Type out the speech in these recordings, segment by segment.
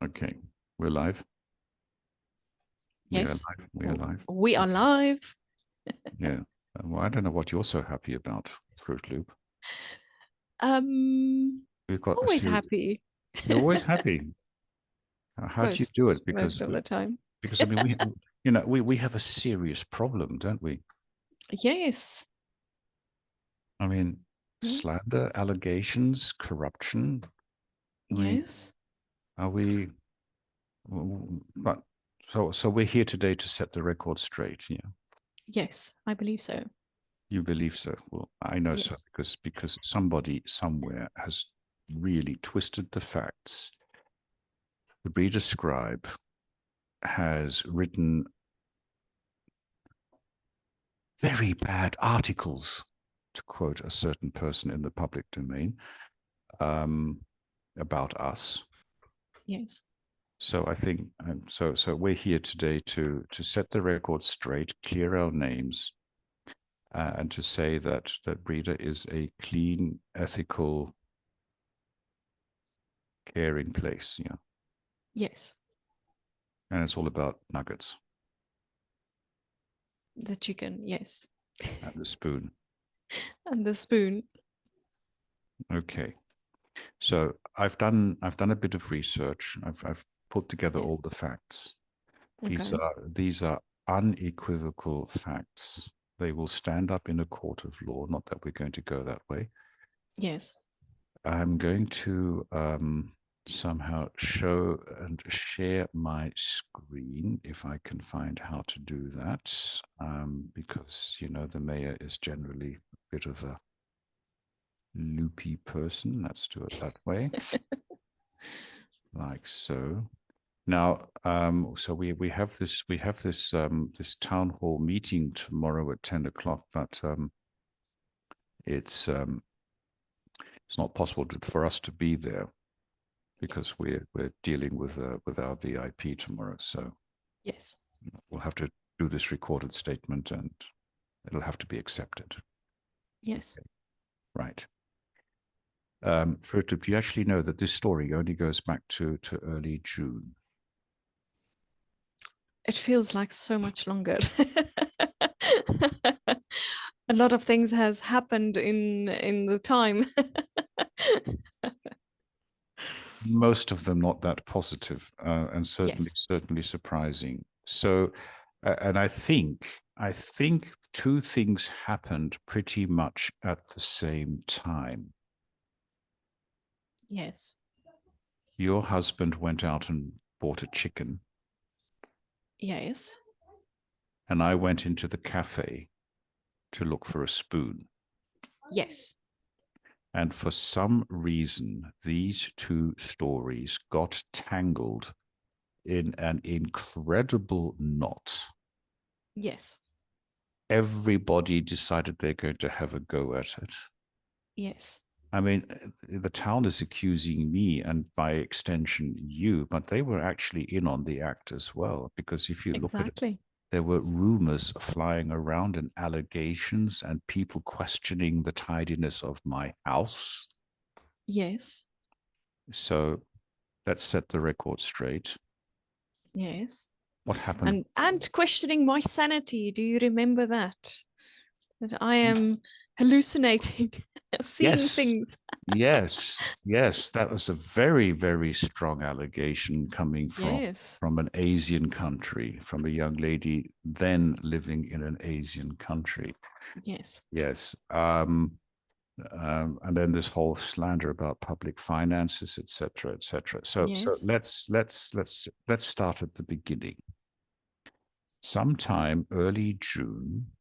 Okay, we're live. Yes, We are live. we are live. Yeah. Well, I don't know what you're so happy about, Fruit Loop. We've got a Always series. happy. You're always happy. How do you do it? Most of the time. I mean, we have a serious problem, don't we? Yes. I mean, Yes. slander, allegations, corruption. Yes. Are we? But so we're here today to set the record straight. Yeah. Yes, I believe so. You believe so? Well, I know Yes. so because somebody somewhere has really twisted the facts. The Breeder Scribe has written very bad articles, to quote a certain person in the public domain, about us. Yes. So I think so we're here today to set the record straight, clear our names, and to say that Breeder is a clean, ethical, caring place. Yeah. Yes. And it's all about nuggets. The chicken, yes. And the spoon. And the spoon. Okay. So I've done a bit of research. I've put together all the facts. Okay. These are unequivocal facts. They will stand up in a court of law. Not that we're going to go that way. Yes. I'm going to somehow show and share my screen if I can find how to do that, because the mayor is generally a bit of a loopy person. Let's do it that way. Like so. Now, so we have this this town hall meeting tomorrow at 10 o'clock, but it's not possible for us to be there because we're dealing with our VIP tomorrow. So yes, we'll have to do this recorded statement, and it'll have to be accepted. Yes. Okay. Right. Fruitloop, do you actually know that this story only goes back to early June? It feels like so much longer. A lot of things has happened in the time. Most of them not that positive, and certainly surprising. So, and I think two things happened pretty much at the same time. Yes. Your husband went out and bought a chicken. Yes. And I went into the cafe to look for a spoon. Yes. And for some reason, these two stories got tangled in an incredible knot. Yes. Everybody decided they're going to have a go at it. Yes. I mean, the town is accusing me and by extension you, but they were actually in on the act as well. Because if you look at it, there were rumors flying around and allegations and people questioning the tidiness of my house. Yes. So let's set the record straight. Yes. What happened? And questioning my sanity. Do you remember that? That I am hallucinating, seeing things. Yes. That was a very, very strong allegation coming from an Asian country, from a young lady then living in an Asian country. Yes. Yes. And then this whole slander about public finances, etc., etc. So let's start at the beginning. Sometime early June,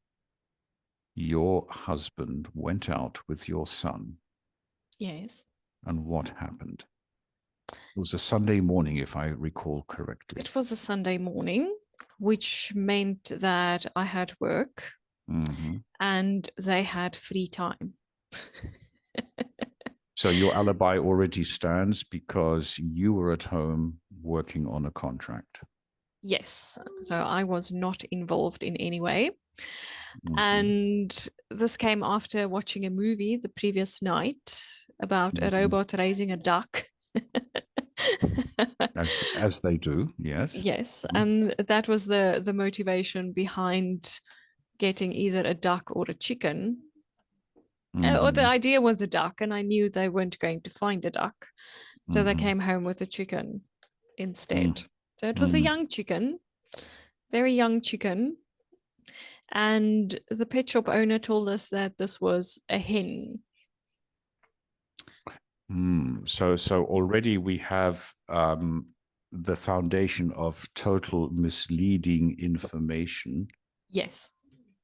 your husband went out with your son. Yes. And what happened? It was a Sunday morning, if I recall correctly. It was a Sunday morning, which meant that I had work and they had free time. So your alibi already stands because you were at home working on a contract. Yes. So I was not involved in any way. And this came after watching a movie the previous night about a robot raising a duck. As they do, yes. Yes, and that was the motivation behind getting either a duck or a chicken. Or the Mm-hmm. idea was a duck, and I knew they weren't going to find a duck. So they Mm-hmm. came home with a chicken instead. So it was a Mm-hmm. young chicken, very young chicken. And the pet shop owner told us that this was a hen. So already we have the foundation of total misleading information Yes.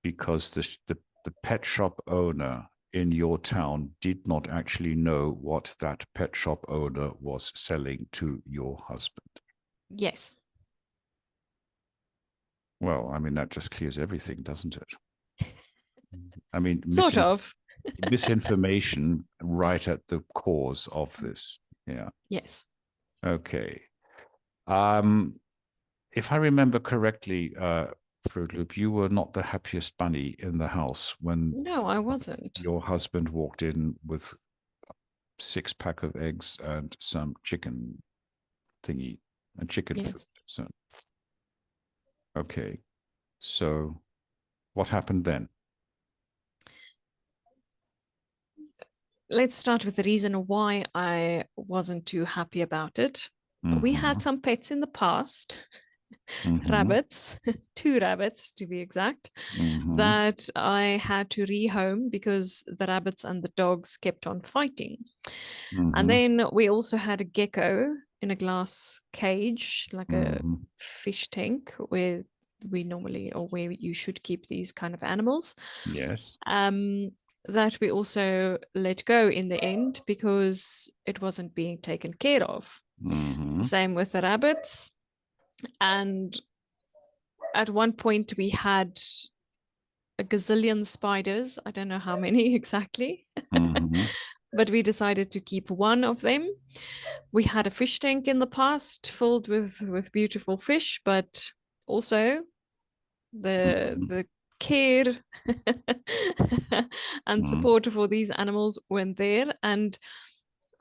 because the pet shop owner in your town did not actually know what that pet shop owner was selling to your husband. Yes. Well, I mean, that just clears everything, doesn't it? I mean, Sort of. misinformation right at the cause of this. Yeah. Yes. Okay. Um, if I remember correctly, Fruit Loop, you were not the happiest bunny in the house when No, I wasn't. your husband walked in with 6 pack of eggs and some chicken thingy and chicken food. Yes. So, okay. So what happened then? Let's start with the reason why I wasn't too happy about it. We had Mm-hmm. some pets in the past, Mm-hmm. rabbits, 2 rabbits to be exact, Mm-hmm. that I had to rehome because the rabbits and the dogs kept on fighting. And Mm-hmm. then we also had a gecko in a glass cage, like a Mm-hmm. fish tank, where we normally, or where you should keep these kind of animals. Yes. Um, that we also let go in the end because it wasn't being taken care of. Mm-hmm. Same with the rabbits. And at one point, we had a gazillion spiders. I don't know how many exactly, Mm-hmm. but we decided to keep one of them. We had a fish tank in the past filled with beautiful fish, but also Mm-hmm. the care and Mm-hmm. support for these animals went there. And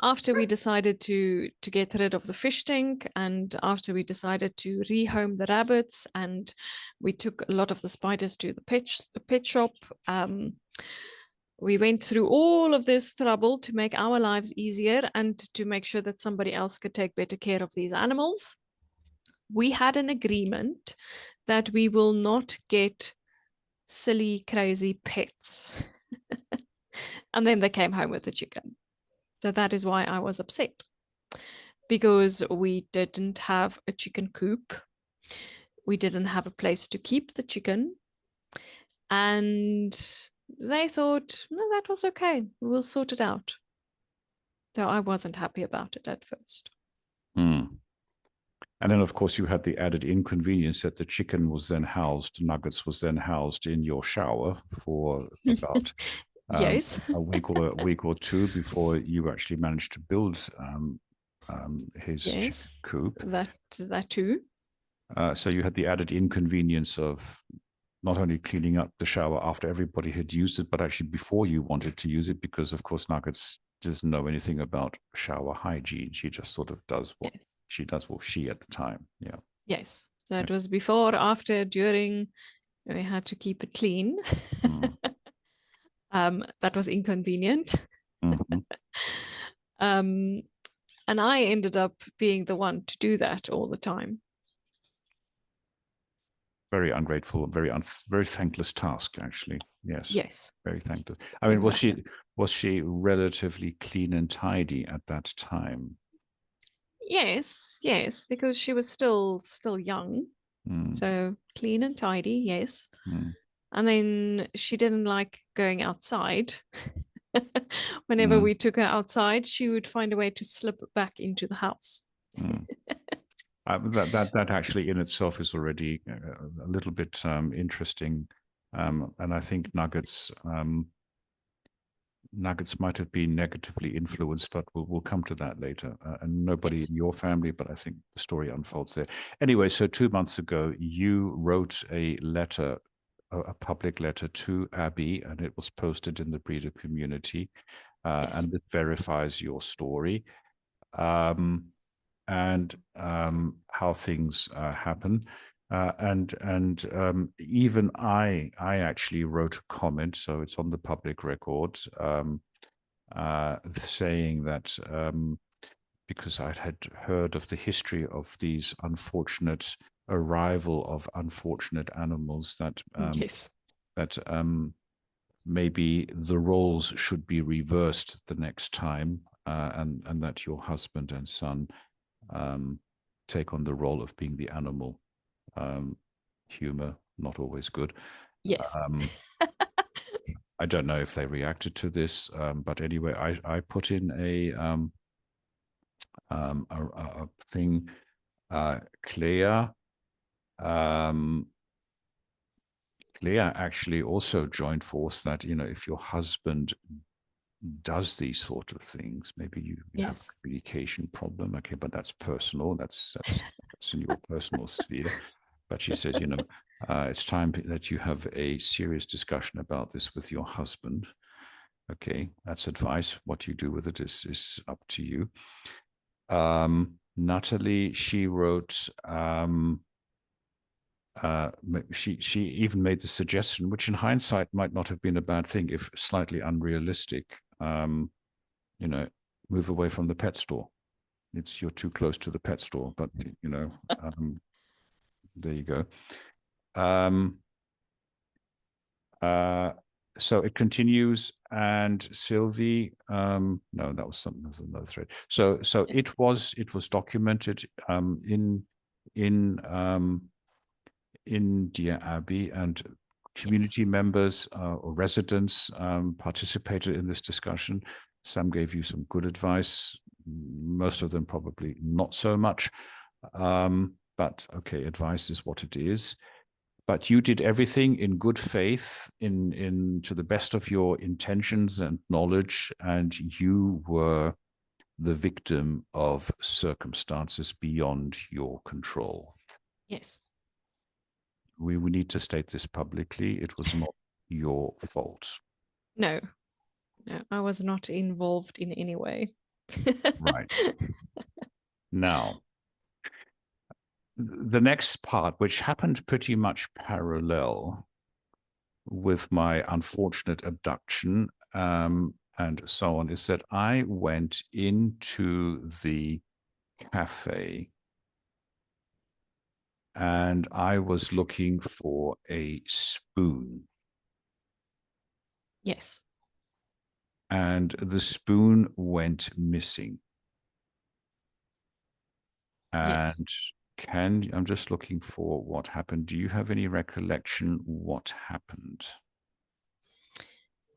after we decided to get rid of the fish tank, and after we decided to rehome the rabbits, and we took a lot of the spiders to the pet shop, we went through all of this trouble to make our lives easier and to make sure that somebody else could take better care of these animals. We had an agreement that we will not get silly, crazy pets. And then they came home with the chicken. So that is why I was upset, because we didn't have a chicken coop. We didn't have a place to keep the chicken. And they thought, no, that was okay. We'll sort it out. So I wasn't happy about it at first. Mm. And then, of course, you had the added inconvenience that the chicken was then housed, Nuggets was then housed in your shower for about Yes. a week or two before you actually managed to build his chicken Yes. coop. That too. So you had the added inconvenience of not only cleaning up the shower after everybody had used it, but actually before you wanted to use it, because of course Nuggets doesn't know anything about shower hygiene. She just sort of does what Yes. she does, well, she at the time. Yeah. Yes. So it was before, after, during. We had to keep it clean. Mm. That was inconvenient. Mm-hmm. um, and I ended up being the one to do that all the time. Very ungrateful, very thankless task, actually. Yes, Yes, very thankless. I mean, exactly. was she relatively clean and tidy at that time? Yes, yes, because she was still young, Mm. so clean and tidy. Yes, Mm. and then she didn't like going outside. Whenever Mm. we took her outside, she would find a way to slip back into the house. Mm. That actually in itself is already a little bit interesting, and I think Nuggets might have been negatively influenced, but we'll come to that later. And nobody Yes, in your family, but I think the story unfolds there. Anyway, so 2 months ago, you wrote a letter, a public letter to Abby, and it was posted in the breeder community, yes, and it verifies your story. Um, and how things happen. Even I actually wrote a comment, so it's on the public record, saying that because I had heard of the history of these unfortunate arrival of unfortunate animals, that Yes. that maybe the roles should be reversed the next time, and that your husband and son take on the role of being the animal. Humor, not always good. Yes. Um, I don't know if they reacted to this, but anyway, I put in a thing. Clea, Clea actually also joined force that, if your husband does these sort of things, maybe you have Yes. a communication problem. Okay, but that's personal. That's in your personal sphere. But she says, it's time that you have a serious discussion about this with your husband. Okay, that's advice. What you do with it is up to you. Natalie, she wrote, she even made the suggestion, which in hindsight might not have been a bad thing if slightly unrealistic. Move away from the pet store. You're too close to the pet store, but there you go. So it continues, and Sylvie, no, that was something. That was another thread. So Yes. it was documented in Dear Abby, and community members or residents participated in this discussion. Some gave you some good advice. Most of them probably not so much. But okay, advice is what it is. But you did everything in good faith, in to the best of your intentions and knowledge, and you were the victim of circumstances beyond your control. Yes. We need to state this publicly. It was not your fault. No, no, I was not involved in any way. Right. Now, the next part, which happened pretty much parallel with my unfortunate abduction and so on, is that I went into the cafe and I was looking for a spoon. Yes. And the spoon went missing. Yes. And I'm just looking for what happened. Do you have any recollection what happened?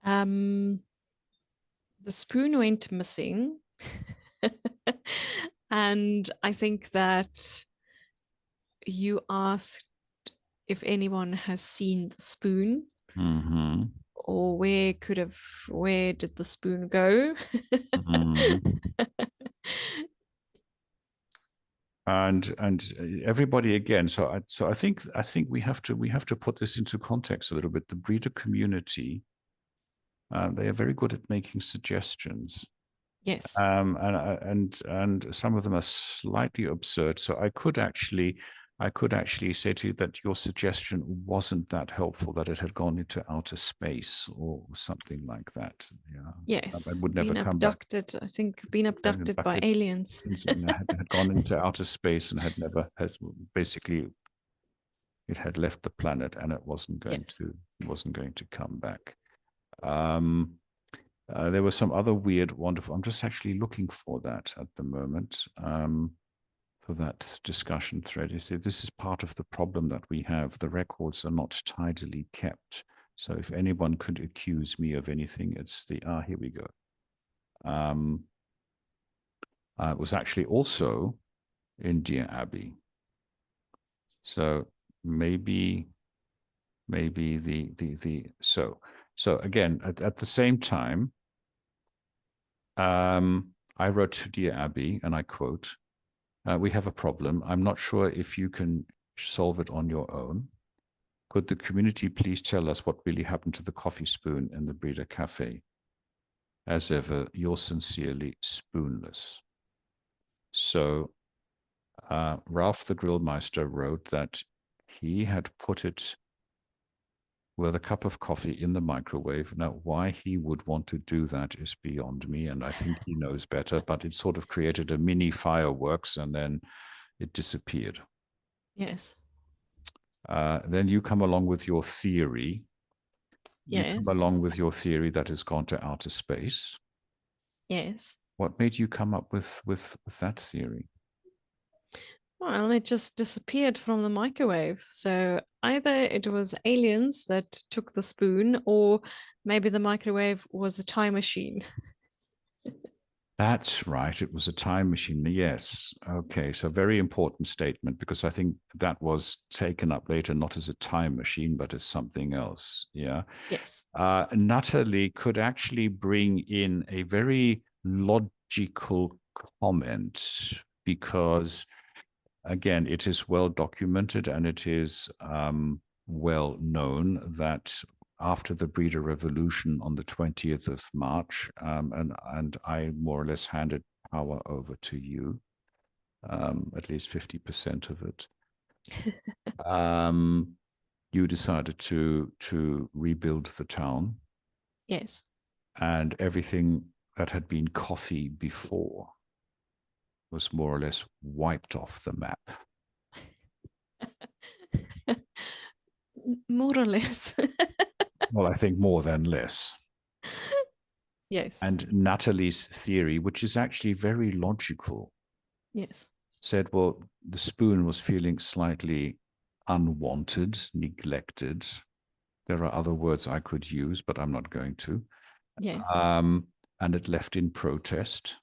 The spoon went missing. And I think that you asked if anyone has seen the spoon, Mm-hmm. or where did the spoon go? Mm-hmm. And everybody again. So I think we have to put this into context a little bit. The breeder community, they are very good at making suggestions. Yes. And some of them are slightly absurd. So I could actually say to you that your suggestion wasn't that helpful, that it had gone into outer space or something like that. Yeah, I Yes. would never Been come back. abducted. I think been abducted by Abducted, aliens. had gone into outer space and has basically it had left the planet and it wasn't Yes. going to come back. There were some other weird, wonderful. I'm just actually looking for that at the moment, for that discussion thread. You see, this is part of the problem that we have. The records are not tidily kept. So if anyone could accuse me of anything, it's here we go. It was actually also in Dear Abby. So maybe so again at the same time, I wrote to Dear Abby and I quote, we have a problem. I'm not sure if you can solve it on your own. Could the community please tell us what really happened to the coffee spoon in the Breeder Cafe? As ever, yours sincerely, Spoonless. So Ralph the Grillmeister wrote that he had put it with a cup of coffee in the microwave. Now, why he would want to do that is beyond me, and I think he knows better, but it sort of created a mini fireworks and then it disappeared. Yes. Then you come along with your theory. You come Yes. along with your theory that has gone to outer space. Yes. What made you come up with that theory? Well, it just disappeared from the microwave. So either it was aliens that took the spoon, or maybe the microwave was a time machine. That's right. It was a time machine. Yes. Okay. So, very important statement because I think that was taken up later not as a time machine, but as something else. Yeah. Yes. Natalie could actually bring in a very logical comment because, again, it is well documented and it is well known that after the Breeder Revolution on the 20th of March, and I more or less handed power over to you, at least 50% of it. You decided to rebuild the town, Yes. and everything that had been coffee before was more or less wiped off the map. More or less. Well, I think more than less. Yes. And Natalie's theory, which is actually very logical, Yes. said, well, the spoon was feeling slightly unwanted, neglected. There are other words I could use, but I'm not going to. Yes. And it left in protest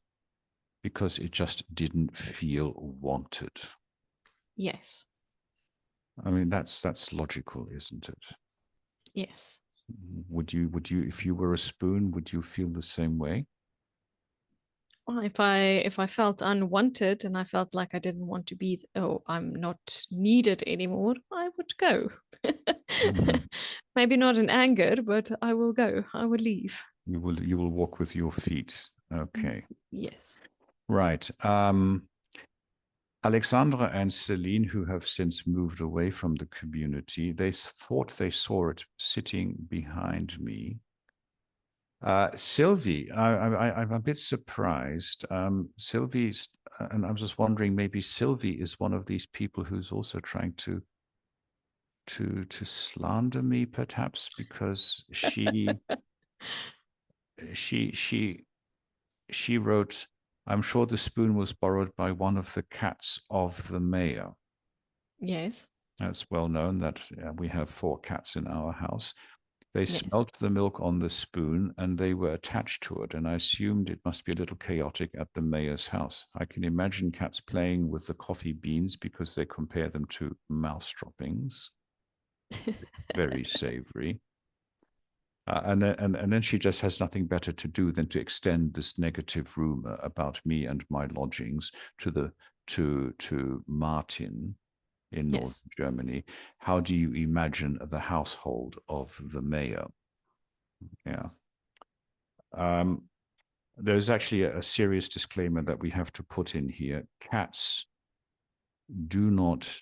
because it just didn't feel wanted. Yes. I mean, that's logical, isn't it? Yes. Would you, if you were a spoon, would you feel the same way? Well, if I felt unwanted and I felt like I didn't want to be, oh, I'm not needed anymore, I would go. Mm. Maybe not in anger, but I will go. I will leave. You will walk with your feet. Okay. Yes. Right. Alexandra and Celine, who have since moved away from the community, they thought they saw it sitting behind me. Sylvie, I'm a bit surprised. Sylvie's, and I'm just wondering, maybe Sylvie is one of these people who's also trying to slander me, perhaps because she she she wrote, "I'm sure the spoon was borrowed by one of the cats of the mayor." Yes. It's well known that we have 4 cats in our house. They Yes. smelt the milk on the spoon and they were attached to it. And I assumed it must be a little chaotic at the mayor's house. I can imagine cats playing with the coffee beans because they compare them to mouse droppings. Very savory. And then she just has nothing better to do than to extend this negative rumor about me and my lodgings to Martin in northern Yes. Germany. How do you imagine the household of the mayor? Yeah. There's actually a serious disclaimer that we have to put in here. Cats do not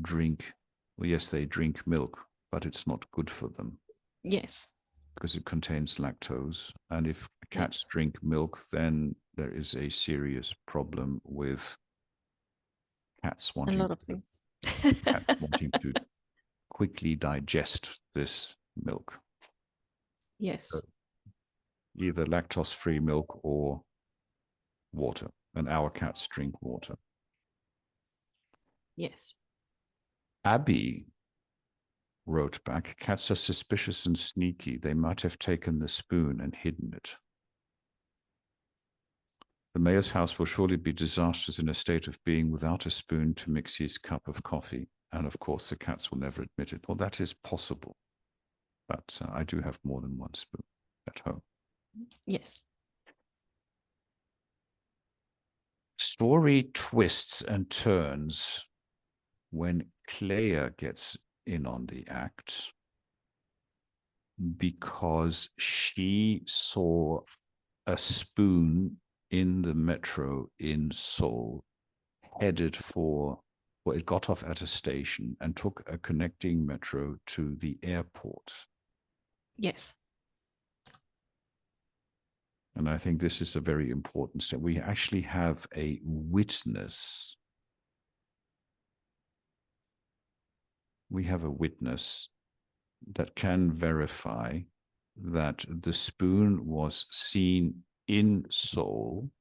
drink, well, yes, they drink milk, but it's not good for them Yes. because it contains lactose. And if cats Yes. drink milk, then there is a serious problem with cats A wanting lot of to, things. cats wanting to quickly digest this milk. Yes. Either lactose-free milk or water, and our cats drink water. Yes. Abby wrote back, cats are suspicious and sneaky. They might have taken the spoon and hidden it. The mayor's house will surely be disastrous in a state of being without a spoon to mix his cup of coffee. And of course, the cats will never admit it. Well, that is possible. But I do have more than one spoon at home. Yes. Story twists and turns when Claire gets in on the act because she saw a spoon in the metro in Seoul headed for, well, it got off at a station and took a connecting metro to the airport. Yes. And I think this is a very important step. We actually have a witness. We have a witness that can verify that the spoon was seen in Seoul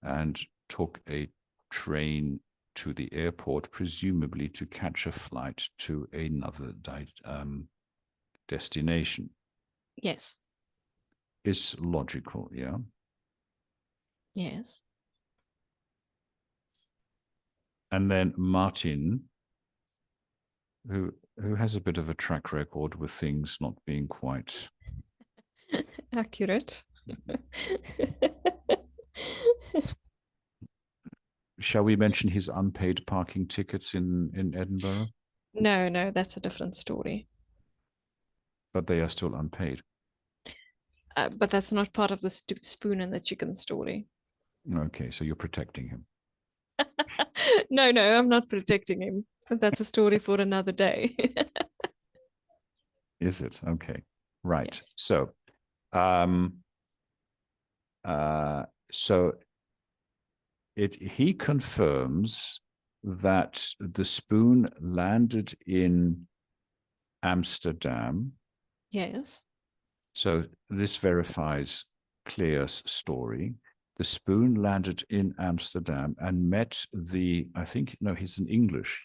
and took a train to the airport, presumably to catch a flight to another destination. Yes. Is logical, yeah? Yes. And then Martin, who has a bit of a track record with things not being quite accurate. Shall we mention his unpaid parking tickets in Edinburgh? No, that's a different story. But they are still unpaid. But that's not part of the spoon and the chicken story. Okay, so you're protecting him. No, I'm not protecting him. That's a story for another day. Is it? Okay. Right. Yes. So, so he confirms that the spoon landed in Amsterdam. Yes. So this verifies Claire's story. The spoon landed in Amsterdam and met I think, no, he's an English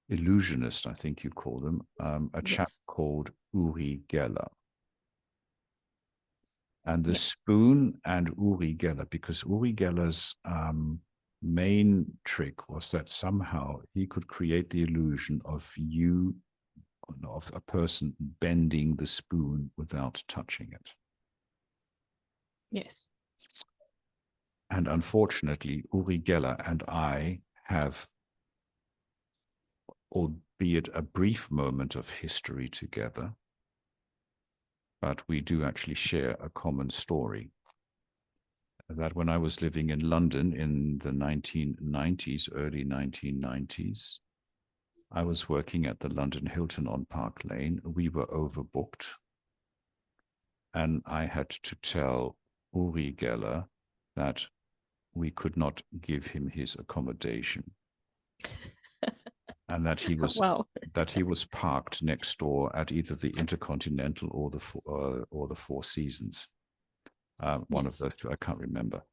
illusionist, I think you call them, a chap Yes. called Uri Geller. And the Yes. spoon and Uri Geller, because Uri Geller's main trick was that somehow he could create the illusion of a person bending the spoon without touching it. Yes. And unfortunately, Uri Geller and I have, albeit a brief moment of history together, but we do actually share a common story. That when I was living in London in the 1990s, early 1990s, I was working at the London Hilton on Park Lane. We were overbooked. And I had to tell Uri Geller that we could not give him his accommodation. And that he was Wow. that he was parked next door at either the Intercontinental or the Four Seasons. One of those two, I can't remember.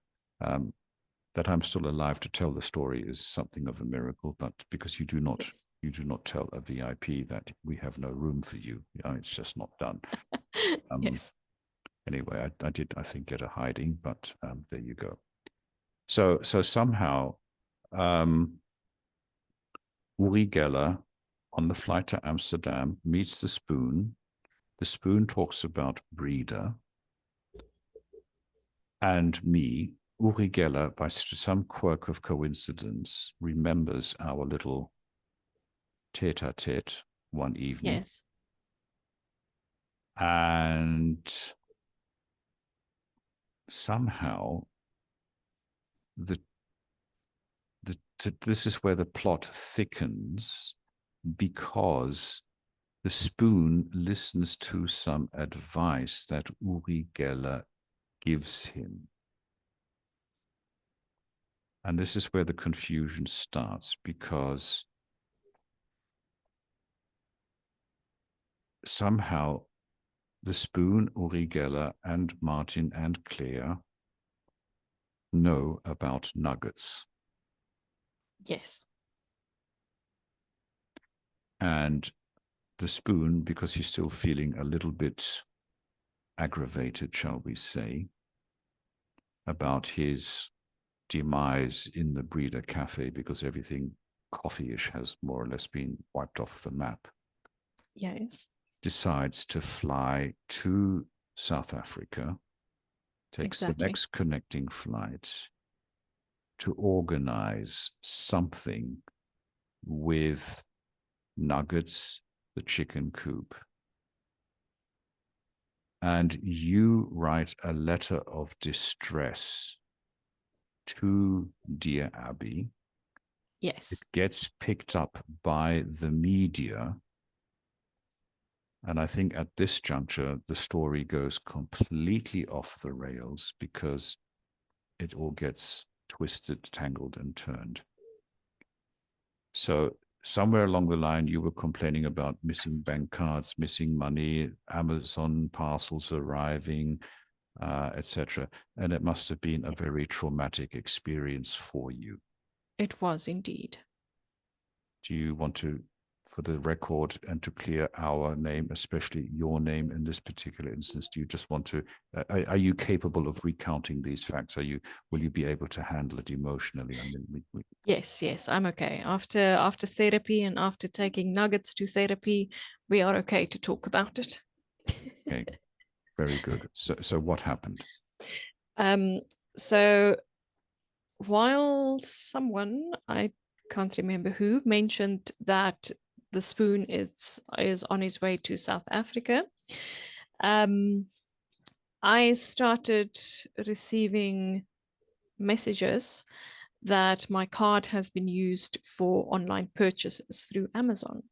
That I'm still alive to tell the story is something of a miracle, but because you do not tell a VIP that we have no room for you, it's just not done. Yes. Anyway, I did, I think, get a hiding, but there you go. So somehow, Uri Geller on the flight to Amsterdam meets the spoon. The spoon talks about Breeder. And me, Uri Geller, by some quirk of coincidence, remembers our little tete-a-tete one evening. Yes. And somehow this is where the plot thickens, because the spoon listens to some advice that Uri Geller gives him. And this is where the confusion starts, because somehow the spoon, Uri Geller, and Martin and Claire know about nuggets. Yes. And the spoon, because he's still feeling a little bit aggravated, shall we say, about his demise in the Breeder Cafe, because everything coffee-ish has more or less been wiped off the map. Yes. Decides to fly to South Africa, takes the next connecting flight to organize something with Nuggets, the chicken coop. And you write a letter of distress to Dear Abby. Yes. It gets picked up by the media. And I think at this juncture, the story goes completely off the rails because it all gets twisted, tangled, and turned. So somewhere along the line, you were complaining about missing bank cards, missing money, Amazon parcels arriving, etc. And it must have been a Yes. very traumatic experience for you. It was indeed. Do you want to, for the record and to clear our name, especially your name in this particular instance, do you just want to, are you capable of recounting these facts? Will you be able to handle it emotionally? I mean, Yes, I'm okay. After therapy and after taking nuggets to therapy, we are okay to talk about it. okay, very good. So what happened? So while someone, I can't remember who, mentioned that the spoon is on his way to South Africa, I started receiving messages that my card has been used for online purchases through Amazon.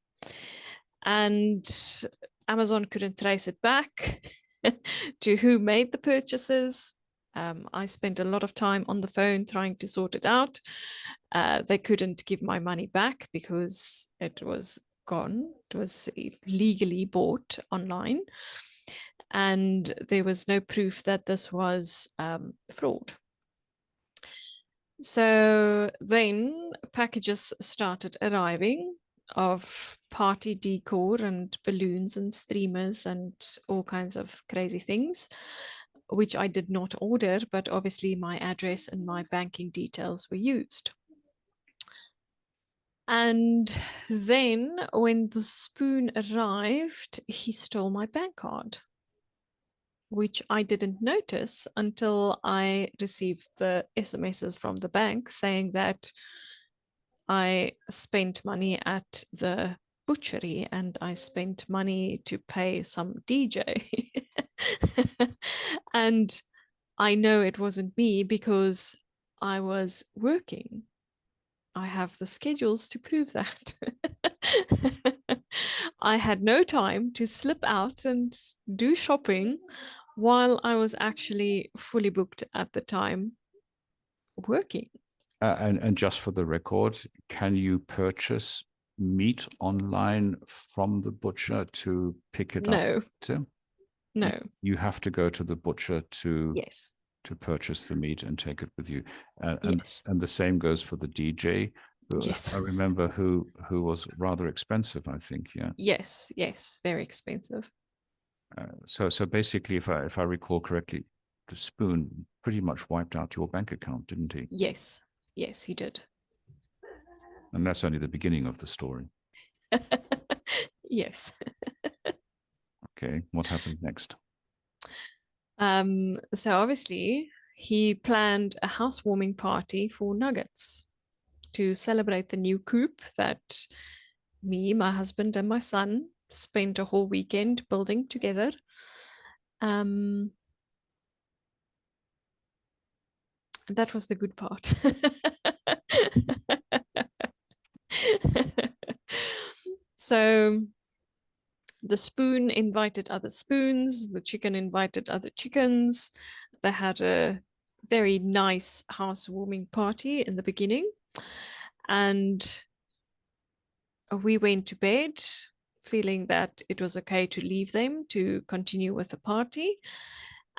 And Amazon couldn't trace it back to who made the purchases. I spent a lot of time on the phone trying to sort it out. They couldn't give my money back because it was gone. It was legally bought online. And there was no proof that this was fraud. So then packages started arriving of party decor and balloons and streamers and all kinds of crazy things, which I did not order, but obviously my address and my banking details were used. And then when the spoon arrived, he stole my bank card, which I didn't notice until I received the SMSs from the bank saying that I spent money at the butchery and I spent money to pay some DJ. And I know it wasn't me because I was working. I have the schedules to prove that. I had no time to slip out and do shopping while I was actually fully booked at the time working. And just for the record, can you purchase meat online from the butcher to pick it up? No, To? no. You have to go to the butcher to Yes. purchase the meat and take it with you. Yes. And the same goes for the DJ. Yes. I remember who was rather expensive, I think. Yeah. Yes. Very expensive. So basically, if I recall correctly, the spoon pretty much wiped out your bank account, didn't he? Yes. Yes, he did. And that's only the beginning of the story. Yes. Okay, what happened next? So obviously he planned a housewarming party for Nuggets to celebrate the new coop that me, my husband, and my son spent a whole weekend building together. That was the good part. So the spoon invited other spoons, the chicken invited other chickens. They had a very nice housewarming party in the beginning. And we went to bed feeling that it was okay to leave them to continue with the party.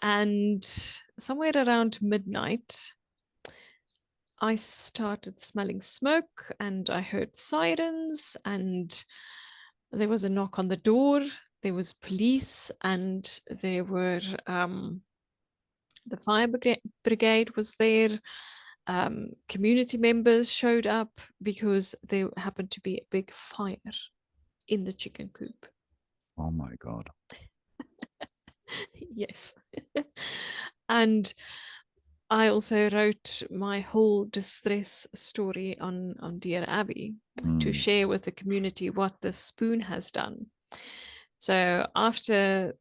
And somewhere around midnight, I started smelling smoke and I heard sirens and there was a knock on the door. There was police and there were the fire brigade was there. Community members showed up because there happened to be a big fire in the chicken coop. Oh my God. Yes. And I also wrote my whole distress story on Dear Abby to share with the community what the spoon has done. So after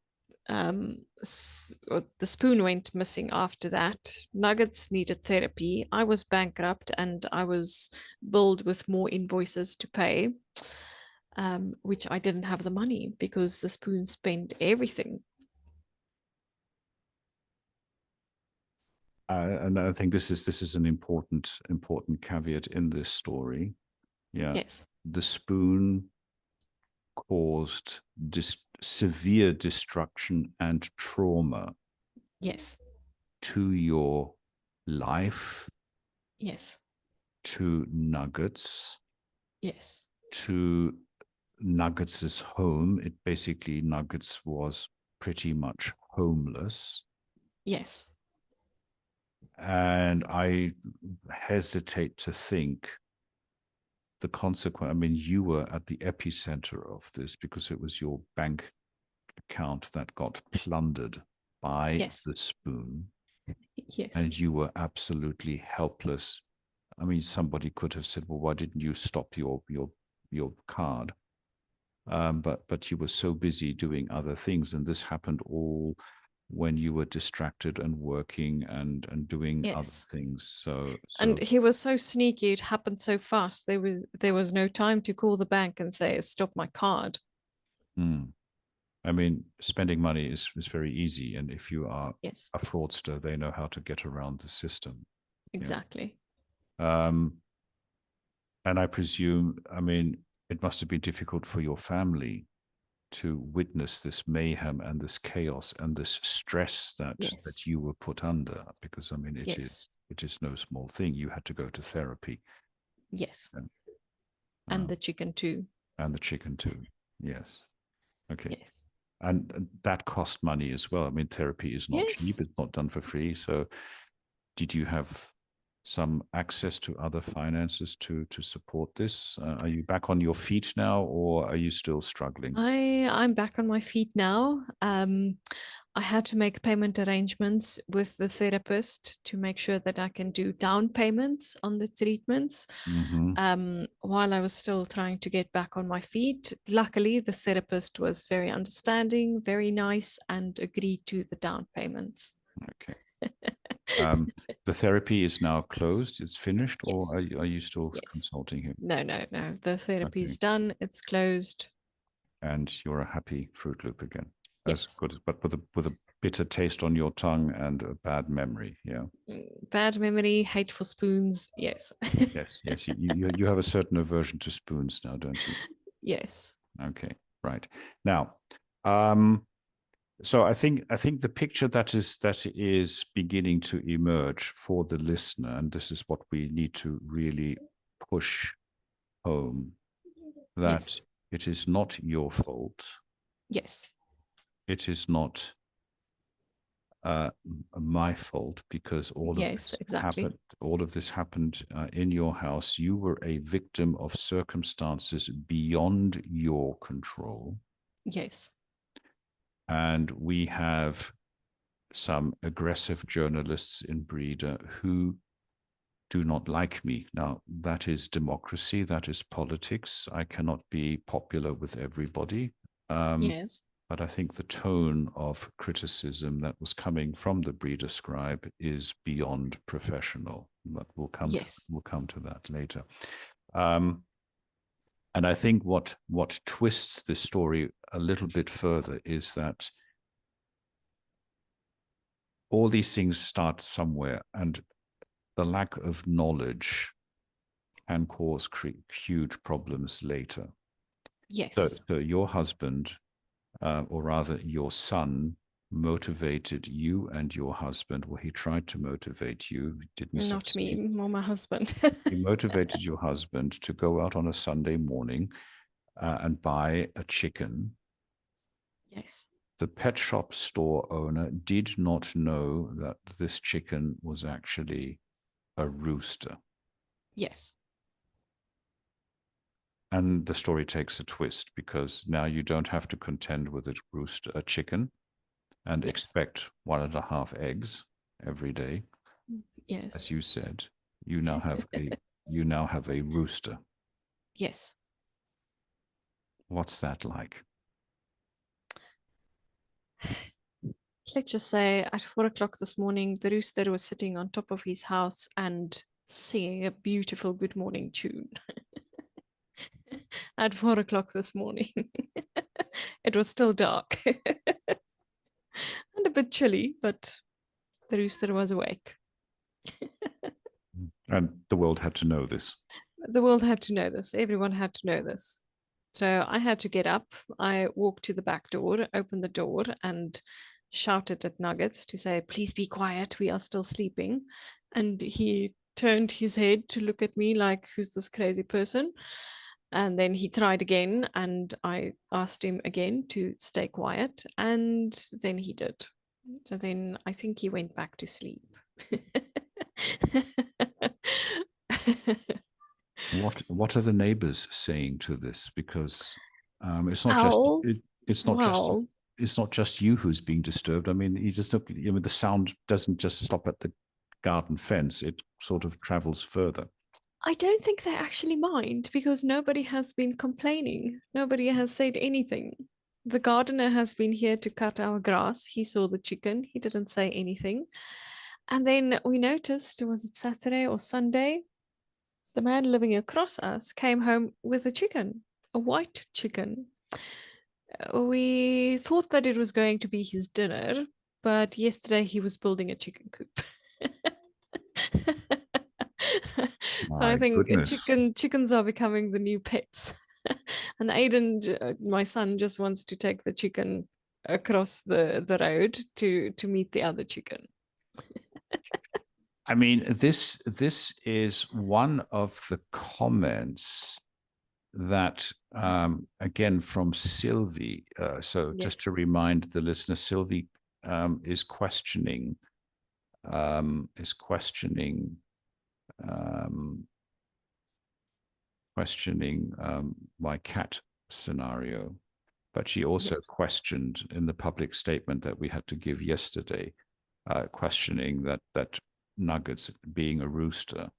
the spoon went missing after that. Nuggets needed therapy. I was bankrupt and I was billed with more invoices to pay, which I didn't have the money because the spoon spent everything. And I think this is an important caveat in this story. Yeah, Yes, the spoon caused severe destruction and trauma yes, to your life, yes, to Nuggets, yes, to Nuggets's home. It basically, Nuggets was pretty much homeless. yes, And I hesitate to think the consequence. I mean, you were at the epicenter of this because it was your bank account that got plundered by yes, the spoon, yes, and you were absolutely helpless. I mean, somebody could have said, "Well, why didn't you stop your card?" But you were so busy doing other things, and this happened all when you were distracted and working and doing other yes. things. So And so he was so sneaky. It happened so fast. There was no time to call the bank and say, "Stop my card." hmm. I mean, spending money is very easy, and if you are Yes, a fraudster, they know how to get around the system. Yeah. exactly. Um, and I presume, I mean, it must have been difficult for your family to witness this mayhem and this chaos and this stress that Yes, that you were put under, because I mean, it yes, is it is no small thing. You had to go to therapy, yes. and, And uh, the chicken too. and the chicken too. Yes. Okay. Yes, And that cost money as well. I mean, therapy is not cheap. yes. It's not done for free. So did you have some access to other finances to support this? Are you back on your feet now, or are you still struggling? I'm back on my feet now. I had to make payment arrangements with the therapist to make sure that I can do down payments on the treatments Mm-hmm. while I was still trying to get back on my feet. Luckily, the therapist was very understanding, very nice, and agreed to the down payments. Okay. Um, the therapy is now closed. It's finished, or Yes, are you still yes. consulting him? No, no, no. The therapy Okay. is done. It's closed. And you're a happy Fruit Loop again. As Yes. good, but with a bitter taste on your tongue and a bad memory. Yeah. Bad memory, hateful spoons. Yes. Yes. Yes. You have a certain aversion to spoons now, don't you? Yes. Okay. Right. Now, um, so I think the picture that is beginning to emerge for the listener, and this is what we need to really push home, that Yes. it is not your fault. Yes. It is not uh, my fault, because all of Yes. this Exactly. happened. All of this happened in your house. You were a victim of circumstances beyond your control, Yes. and we have some aggressive journalists in Breeder who do not like me. Now, that is democracy, that is politics. I cannot be popular with everybody. Um, Yes. but I think the tone of criticism that was coming from the Breeder scribe is beyond professional. But Yes. we'll come to that later. Um, and I think what twists this story a little bit further is that all these things start somewhere, and the lack of knowledge can cause huge problems later. So, Yes. so your husband, or rather your son, motivated you and your husband. Well, he tried to motivate you, didn't Not me, succeed. more my husband. He motivated your husband to go out on a Sunday morning and buy a chicken. Yes. The pet shop store owner did not know that this chicken was actually a rooster. Yes. And the story takes a twist, because now you don't have to contend with a chicken and Yes. expect 1.5 eggs every day. Yes. As you said, you now have a rooster. Yes. What's that like? let's just say at 4 o'clock this morning, the rooster was sitting on top of his house and singing a beautiful good morning tune at 4 o'clock this morning. It was still dark and a bit chilly, but the rooster was awake. And the world had to know this. The world had to know this. Everyone had to know this. So I had to get up. I walked to the back door, opened the door, and shouted at Nuggets to say, please be quiet. We are still sleeping. And he turned his head to look at me like, who's this crazy person? And then he tried again. And I asked him again to stay quiet. And then he did. So then I think he went back to sleep. What are the neighbors saying to this? Because it's not just Well, it's not just well, it's not just you who's being disturbed. I mean, you just look. I mean, the sound doesn't just stop at the garden fence; it sort of travels further. I don't think they actually mind because nobody has been complaining. Nobody has said anything. The gardener has been here to cut our grass. He saw the chicken. He didn't say anything. And then we noticed, was it Saturday or Sunday? The man living across us came home with a chicken, a white chicken. We thought that it was going to be his dinner, but yesterday he was building a chicken coop. So I My think goodness. chickens are becoming the new pets. And Aiden, my son, just wants to take the chicken across the road to meet the other chicken. I mean, this is one of the comments that again from Sylvie. So just Yes. to remind the listener, Sylvie is questioning um, is questioning um, my cat scenario, but she also Yes. questioned in the public statement that we had to give yesterday, questioning that Nuggets being a rooster,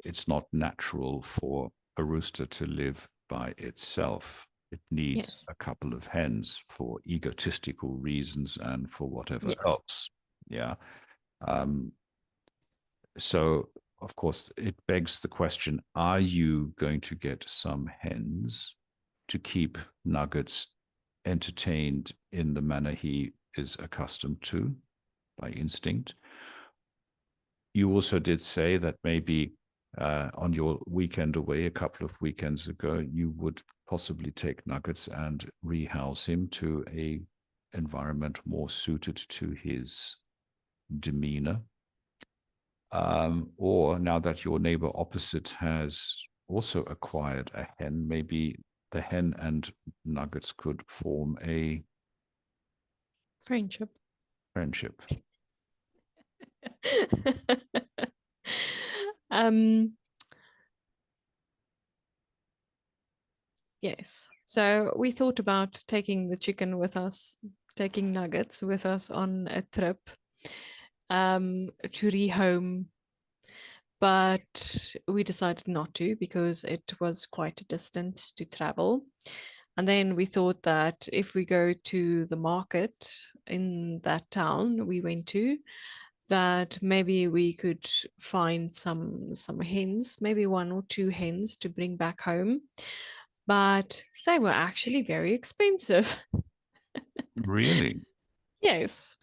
it's not natural for a rooster to live by itself. It needs Yes. a couple of hens for egotistical reasons and for whatever Yes. else. Yeah. Um, so, of course, it begs the question, are you going to get some hens to keep Nuggets entertained in the manner he is accustomed to by instinct? You also did say that maybe on your weekend away a couple of weekends ago, you would possibly take Nuggets and rehouse him to a environment more suited to his demeanor. Or now that your neighbor opposite has also acquired a hen, maybe the hen and Nuggets could form a Friendship. friendship. um, yes. So we thought about taking the chicken with us, taking Nuggets with us on a trip to rehome, but we decided not to because it was quite a distance to travel. And then we thought that if we go to the market in that town we went to, that maybe we could find some hens, maybe one or two hens to bring back home. But they were actually very expensive. Really? Yes.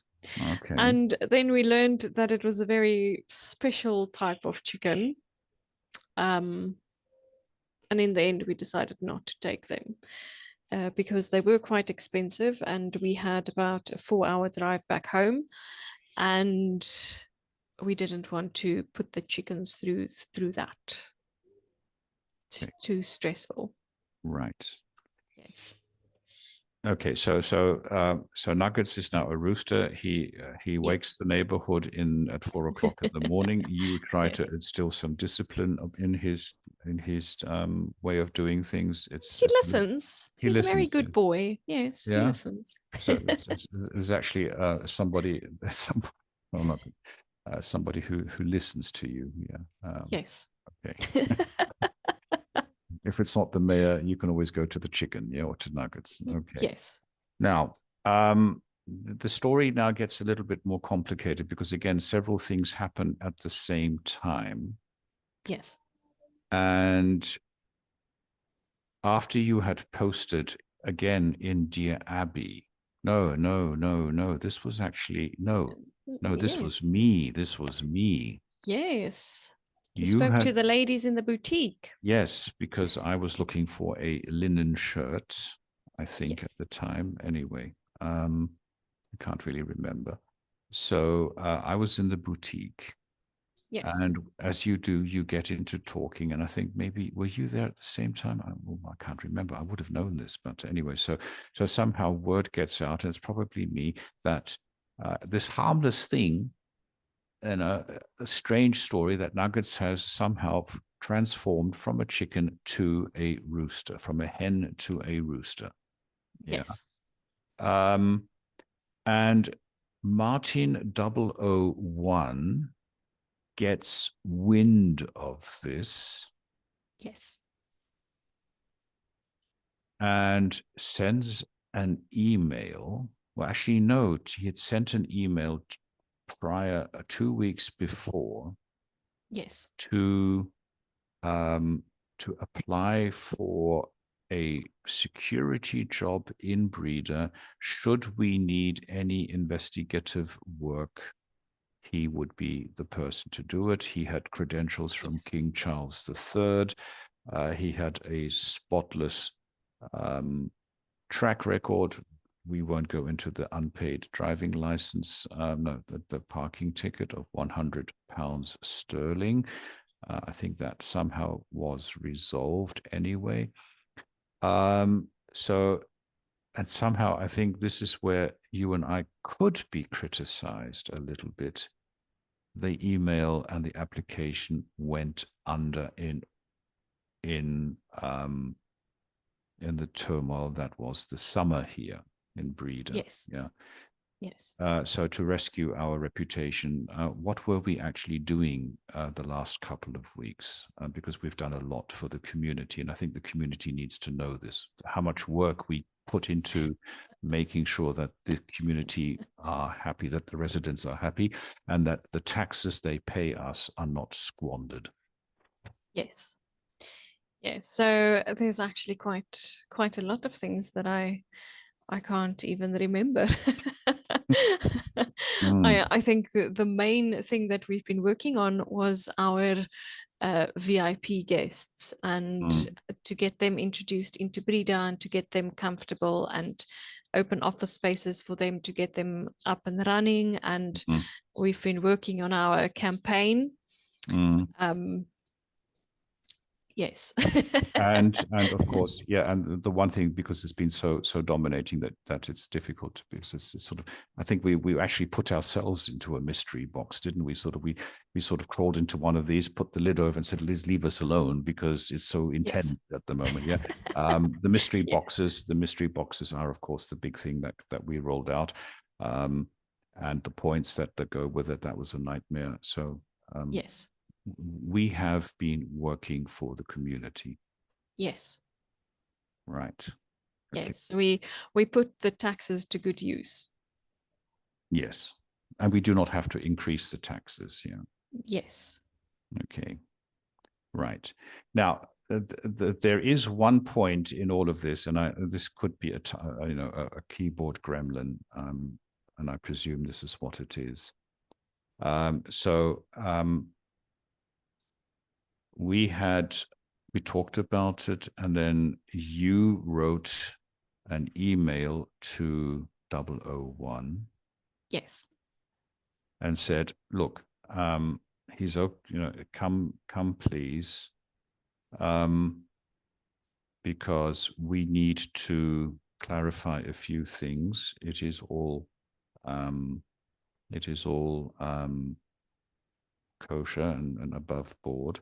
Okay. And then we learned that it was a very special type of chicken. Um, and in the end, we decided not to take them because they were quite expensive. And we had about a 4 hour drive back home. And we didn't want to put the chickens through that. It's Okay. too stressful. Right. Yes. Okay, so Nuggets is now a rooster. He Yes. wakes the neighborhood in at 4 o'clock in the morning. You try to Yes. instill some discipline in his way of doing things. He listens. He He's a very listens. good boy. Yes, he Yeah. listens. So it's actually somebody some well not somebody who listens to you. Yeah. Yes. Okay. If it's not the mayor, you can always go to the chicken, yeah, or to Nuggets. Okay. Yes. Now, the story now gets a little bit more complicated because, again, several things happen at the same time. Yes. And after you had posted again in Dear Abby, no, this was actually, no, this was Yes. me. This was me. Yes. You You spoke to had, the ladies in the boutique. yes, because I was looking for a linen shirt, I think at the Yes. time. Anyway, I can't really remember. So I was in the boutique. Yes. And as you do, you get into talking. And I think maybe, were you there at the same time? I can't remember. I would have known this. But anyway, so somehow word gets out, and it's probably me, that this harmless thing and a strange story that Nuggets has somehow transformed from a chicken to a rooster, from a hen to a rooster. Yeah. Yes. And Martin 001 gets wind of this Yes. and sends an email. Well, actually, no, he had sent an email prior, 2 weeks before, Yes. to apply for a security job in Breeder. Should we need any investigative work, he would be the person to do it. He had credentials from Yes. King Charles III. He had a spotless track record. We won't go into the unpaid driving license, no, the parking ticket of £100 sterling. I think that somehow was resolved anyway. So, and somehow I think this is where you and I could be criticized a little bit. The email and the application went under in the turmoil that was the summer here in Breeder. Yes. Yeah. Yes. So to rescue our reputation, what were we actually doing the last couple of weeks? Because we've done a lot for the community, and I think the community needs to know this, how much work we put into making sure that the community are happy, that the residents are happy, and that the taxes they pay us are not squandered. Yes. Yes. So there's actually quite a lot of things that I can't even remember. I think the main thing that we've been working on was our VIP guests, and to get them introduced into Breda and to get them comfortable and open office spaces for them to get them up and running. And we've been working on our campaign. Yes. and of course, yeah, and the one thing, because it's been so dominating, that it's difficult, because it's sort of, I think we actually put ourselves into a mystery box, didn't we? We sort of crawled into one of these, put the lid over, and said, "Liz, leave us alone," because it's so intense at the moment. Yeah. The mystery boxes, are of course the big thing that we rolled out, and the points that go with it. That was a nightmare. So yes. We have been working for the community. Yes. Right. Okay. Yes. We put the taxes to good use. Yes. And we do not have to increase the taxes. Yeah. Yes. Okay. Right. Now, there is one point in all of this, and this could be a keyboard gremlin, and I presume this is what it is. We talked about it, and then you wrote an email to 001. Yes. And said, "Look, he's come please, because we need to clarify a few things. It is all kosher and above board.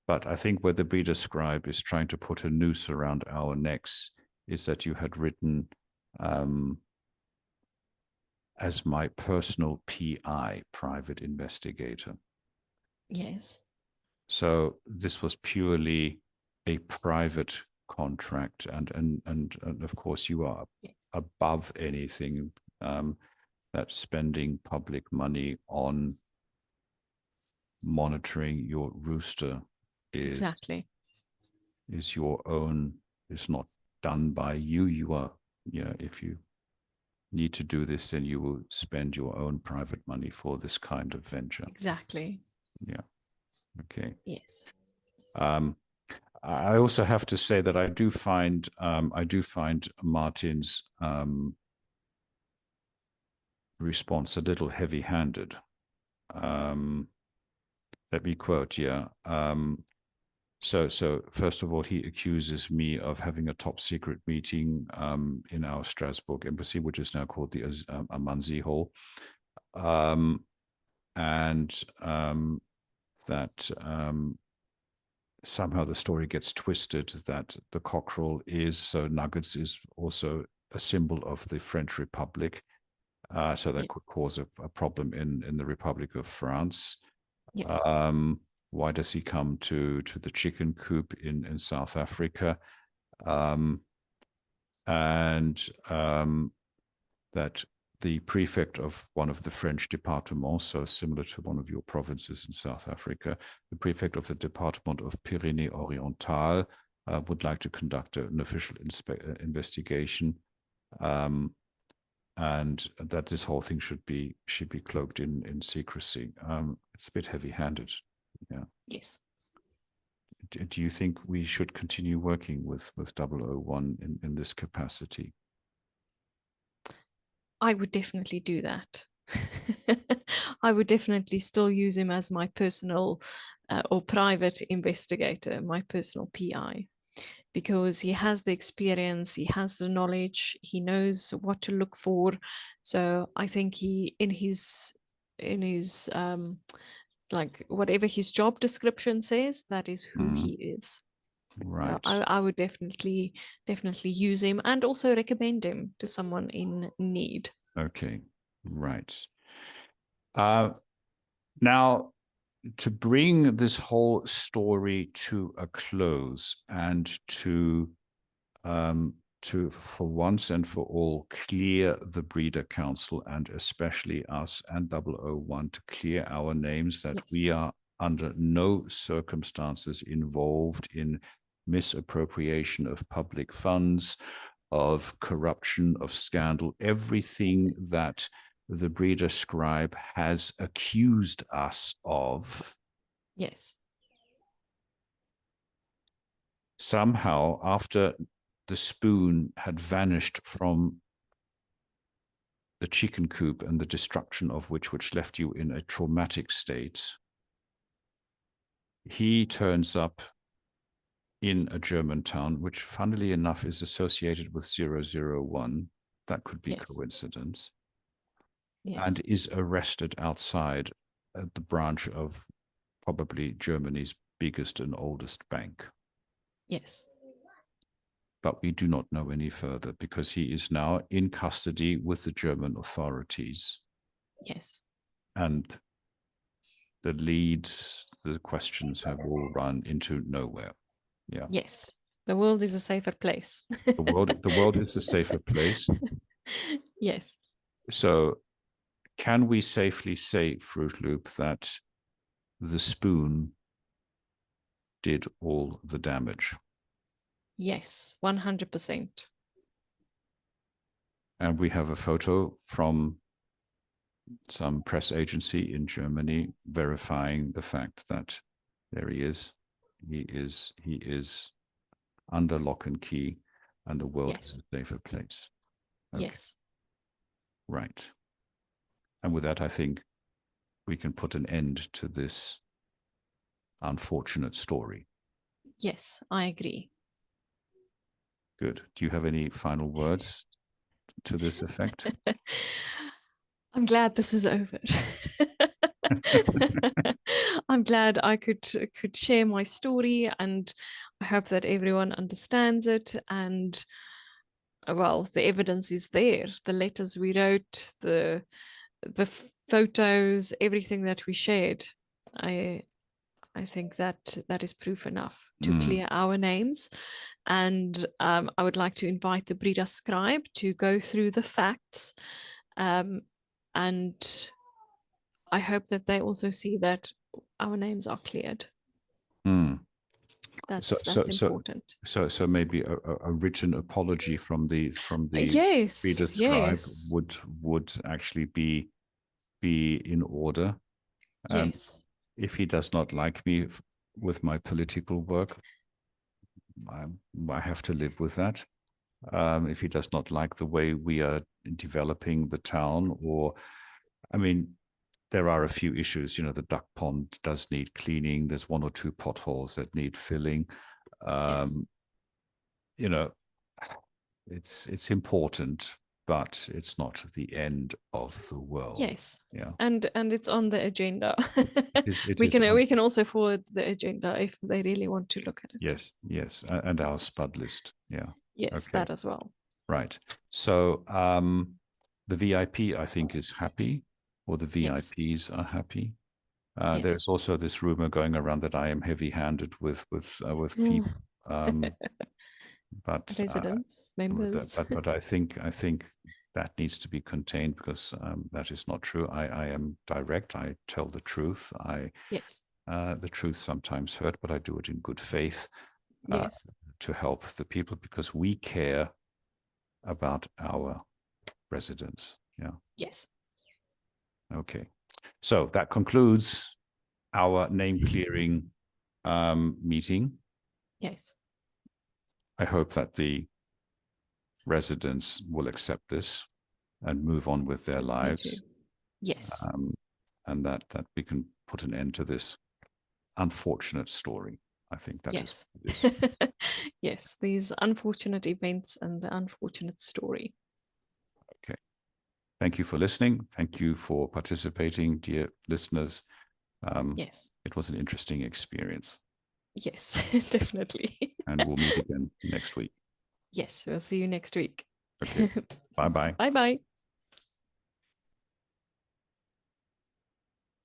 But I think where the Breeder scribe is trying to put a noose around our necks is that you had written as my personal PI, private investigator." Yes. So this was purely a private contract, and of course you are Yes. above anything that's spending public money on monitoring your rooster Exactly. is your own. It's not done by you. You are, if you need to do this, then you will spend your own private money for this kind of venture. Exactly. Yeah. Okay. Yes. I also have to say that I do find Martin's response a little heavy-handed. Let me quote here. So first of all, he accuses me of having a top secret meeting in our Strasbourg embassy, which is now called the Amanzi Hall, and that somehow the story gets twisted that the cockerel nuggets is also a symbol of the French Republic. So that could cause a problem in the Republic of France. Yes. Why does he come to the chicken coop in South Africa? That the prefect of one of the French départements, so similar to one of your provinces in South Africa, the prefect of the Department of Pyrénées-Orientales would like to conduct an official investigation, and that this whole thing should be cloaked in secrecy. It's a bit heavy-handed. Yeah. Yes. Do you think we should continue working with 001 in this capacity? I would definitely do that. I would definitely still use him as my personal or private investigator, my personal PI, because he has the experience, he has the knowledge, he knows what to look for. So I think he, in his like whatever his job description says, that is who he is. So Right. I would definitely use him and also recommend him to someone in need. Okay. Right. Now, to bring this whole story to a close and to for once and for all clear the Breeder Council and especially us and 001 to clear our names that we are under no circumstances involved in misappropriation of public funds, of corruption, of scandal, everything that the Breeder Scribe has accused us of. Yes. Somehow, after the spoon had vanished from the chicken coop and the destruction of which left you in a traumatic state, he turns up in a German town, which funnily enough is associated with 001. That could be coincidence. And is arrested outside at the branch of probably Germany's biggest and oldest bank. Yes. But we do not know any further because he is now in custody with the German authorities. Yes. And the leads, the questions have all run into nowhere. Yeah. Yes. The world is a safer place. The world is a safer place. Yes. So can we safely say, Fruitloop, that the spoon did all the damage? Yes, 100%. And we have a photo from some press agency in Germany verifying the fact that there he is. He is under lock and key, and the world is a safer place. Okay. Yes. Right. And with that, I think we can put an end to this unfortunate story. Yes, I agree. Good. Do you have any final words to this effect? I'm glad this is over. I'm glad I could share my story, and I hope that everyone understands it. And well, the evidence is there. The letters we wrote, the photos, everything that we shared. I think that is proof enough to Mm. clear our names. And I would like to invite the Brida scribe to go through the facts. And I hope that they also see that our names are cleared. Mm. That's important. So maybe a written apology from the reader Yes, scribe yes, would actually be in order. yes, If he does not like me with my political work, I have to live with that. If he does not like the way we are developing the town, or, I mean, there are a few issues. You know, the duck pond does need cleaning. There's 1 or 2 potholes that need filling. yes, You know, it's important, but it's not the end of the world. yes. Yeah, And it's on the agenda. it we is. can we can also forward the agenda if they really want to look at it. Yes, yes, and our spud list. Yeah. Yes, Okay. that as well. Right. So the VIP, I think, is happy, or the Yes, VIPs are happy. yes. There's also this rumor going around that I am heavy-handed with people, but Residents, members. but I think that needs to be contained, because that is not true. I am direct. I tell the truth. Yes, The truth sometimes hurt, but I do it in good faith yes, to help the people, because we care about our residents. Yeah. yes. Okay. So that concludes our name clearing meeting. Yes, I hope that the residents will accept this and move on with their me too. lives, Yes, and that we can put an end to this unfortunate story. I think that is yes. Yes, these unfortunate events and the unfortunate story. okay. Thank you for listening. Thank you for participating, dear listeners. Yes, It was an interesting experience, yes, definitely. and we'll meet again next week. Yes, we'll see you next week. Okay. Bye-bye. Bye bye.